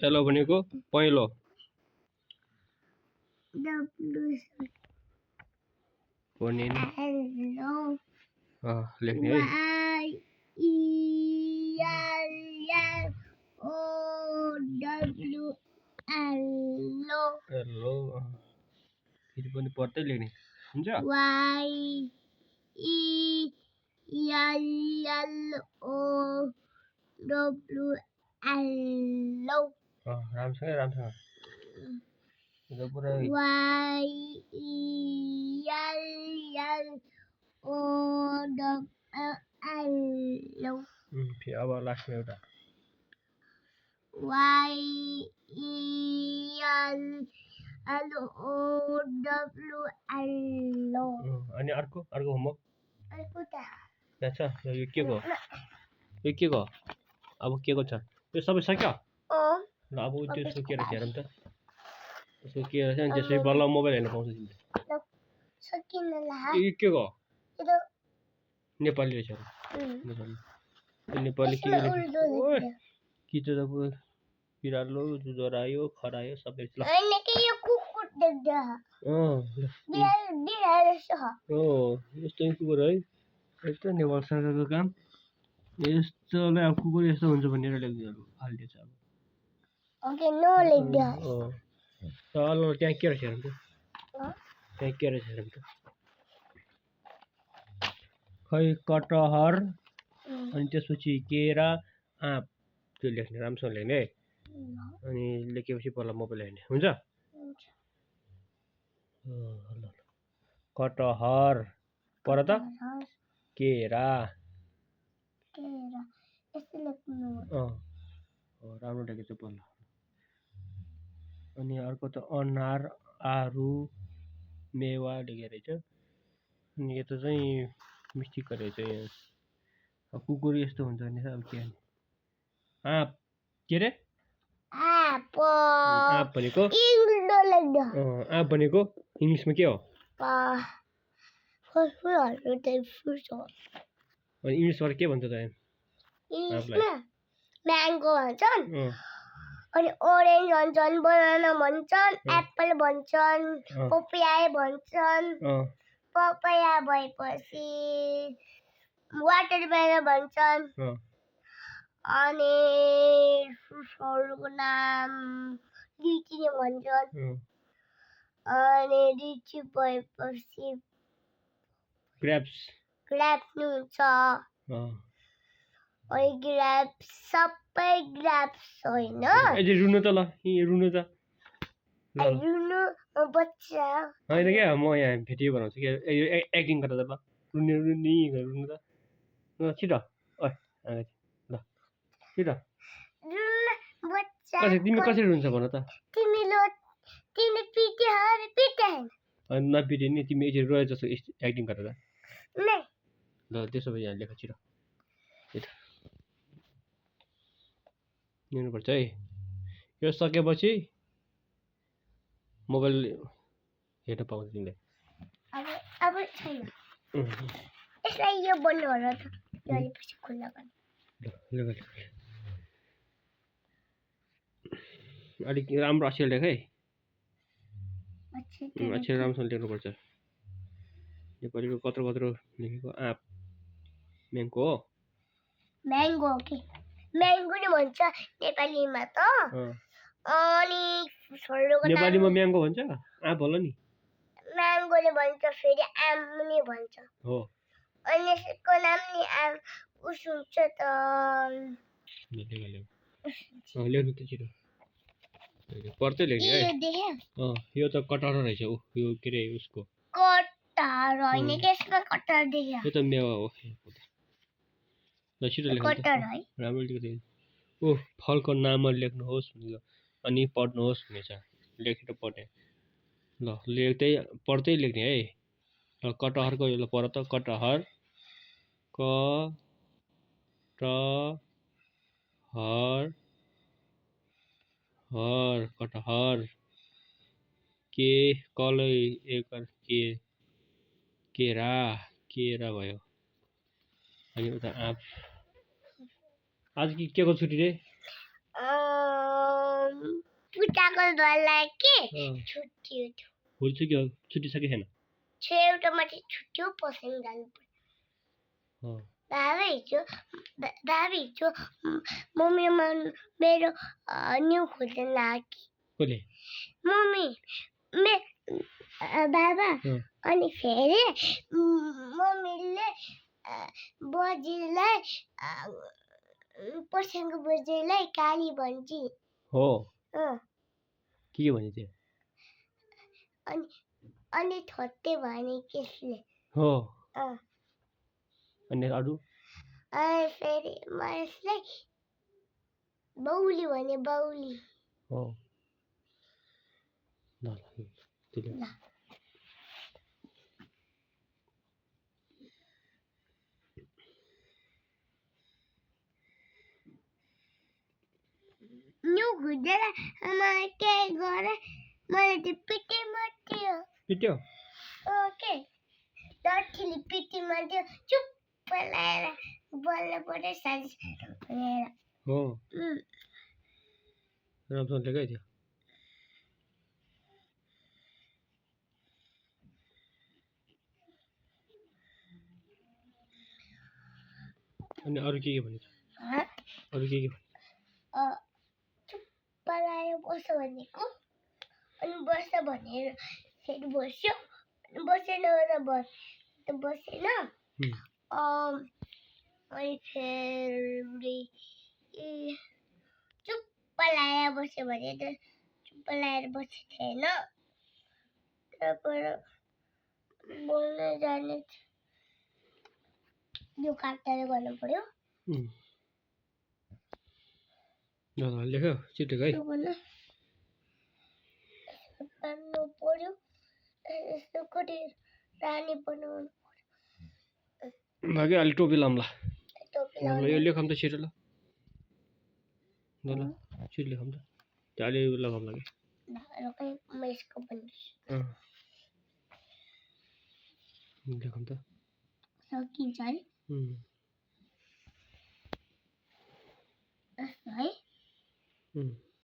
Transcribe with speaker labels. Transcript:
Speaker 1: Hello भनेको पहिलो भन्ने नि लेख्ने है हेलो फेरि पनि पढ्दै लेख्ने हुन्छ राम्रोसँग पुरा अब लास्टमा एउटा अनि अर्को होमवर्क त्यहाँ छ यो के को अब के को छ यो सबै सक्यो ल अब त्यसको के रहेछ हेरौँ त त्यसको के रहेछ नि त्यसै बल्ल मोबाइल हेर्न पाउँछ तिमीले यो के को नेपाली रहेछ नेपाली के कि त बिरालो जरायो खरायो सबै ल यस्तो कुकुर है यस्तो नेपाल सरकारको काम यस्तोलाई अब कुकुर यस्तो हुन्छ भनेर लेख्दिनु फाल्दिएछ अब ल त्यहाँ के रहेछ हेरौँ त खै कटहर अनि त्यसपछि केरा आँप त्यो लेख्ने राम्रोसँग लेख्ने अनि लेखेपछि पहिला मोबाइल हेर्ने हुन्छ कटहर पर त केरा राम्रो लेखेछ पहिला अनि अर्को त अनार आरु मेवा लेखेको रहेछ अनि यता चाहिँ मिस्टेक रहेछ यहाँ कुकुर यस्तो हुन्छ भने अब के आँप के अरे आँप भनेको इङ्ग्लिसमा के हो अनि इङ्ग्लिसबाट के भन्छ त
Speaker 2: म्याङ्गो भन्छन् अनि ओरेन्ज भन्छन् बनाना भन्छन् एप्पल भन्छन् पपाया भन्छन् पपाया भएपछि वाटरमेलन भन्छन् अनि फ्रुट्सहरूको नाम लिची भन्छन् अनि लिची भएपछि
Speaker 1: ग्रेप्स
Speaker 2: हुन्छ अनि ग्रेप्स सबै ग्रेप्स होइन
Speaker 1: रुनु त ल रुनु त
Speaker 2: रुनु बच्चा
Speaker 1: होइन क्या म यहाँ भिडियो बनाउँछु क्या एक्टिङ गरेर त ल रुनु त ल छिटो ल छिटो तिमी कसरी रुन्छ भन त नपिटे नि तिमी यसरी रोए जस्तो एक्टिङ गरेर ल त्यसो भए यहाँ लेख छिटो लिनुपर्छ है यो सकेपछि मोबाइल हेर्न पाउँछ तिमीले
Speaker 2: अब छैन यसलाई यो बन्द होला त यो पछि खुल्ला गर्न
Speaker 1: अलिक राम्रो अक्षर लेख है अक्षर राम्रोसँग लेख्नुपर्छ नेपालीको कत्रो लेखेको आँप म्याङ्गो हो
Speaker 2: म्याङ्गो नि भन्छ नेपालीमा त अनि
Speaker 1: नेपालीमा म्याङ्गो भन्छ आँप होला नि
Speaker 2: म्याङ्गोले भन्छ फेरि आम नि भन्छ
Speaker 1: हो
Speaker 2: अनि यसको नाम नि आम उस हुन्छ त
Speaker 1: लेख्नु त छिटो पढ्दै लेख्ने है यो त कटहर रहेछ यो के अरे उसको
Speaker 2: कटहर होइन त्यसको कटहर देख्यो
Speaker 1: यो त मेवा हो ल छिटो लेख्नु
Speaker 2: कटहर है
Speaker 1: राम्रो लेख्दै फलको नामहरू लेख्नुहोस् अनि पढ्नुहोस् भनेछ लेखेर पढ्ने ल पढ्दै लेख्ने है ल कटहरको यो पढ त कटहर कटहर के कलै एकर केरा केरा भयो अनि उता आँप आज के को छुट्टी रे
Speaker 2: पुटाको डरलाई के छुट्टी
Speaker 1: फुल छुट्टी छ कि छैन
Speaker 2: एउटा मात्रै छुट्टी हो पसेन जानु पर्यो दाबी हिजो मम्मीमा मेरो न्यु खोज्न लाग्यो
Speaker 1: कसले
Speaker 2: मम्मी बाबा अनि फेरि मम्मीले बजीलाई पर्सेनको बजीलाई काली भन्छ
Speaker 1: हो के भने त्यो
Speaker 2: अनि थोत्ते भने केसले
Speaker 1: हो अनि अरु
Speaker 2: फेरि यसलाई बौली भने बौली
Speaker 1: हो ल त्यसले
Speaker 2: न्यु खुजेर आमा के गरे मैले त्यो पिटे मार्थ्यो
Speaker 1: पिट्यो
Speaker 2: ओके लाठीले पिटे मार्थ्यो चुप्प लाएर बोल्न पर्यो साथी भनेर
Speaker 1: हो राम्रोसँग लेखाइ थियो अनि अरु के भने अरु के भने
Speaker 2: चुप्प लाएर बस भनेको अनि बस भनेर फेरि बस्यो अनि बसेन बसेन अनि फेरि चुप्प लाएर बस्यो भने त चुप्प लाएर बसेको थिएन त्यहाँबाट बोल्न जाने यो काटेर गर्नु पर्यो
Speaker 1: ल लेख छिटो है
Speaker 2: पार्नु पर्यो यस्तो कति रानी बनाउनु पर्यो
Speaker 1: भागे अलि टोपी लाउँला यो लेखम त छिटो ल ल छिटो लेखम त त्यो अलि लगाउँ लागि
Speaker 2: यसको पनि
Speaker 1: लेखम त
Speaker 2: सकिन्छ है है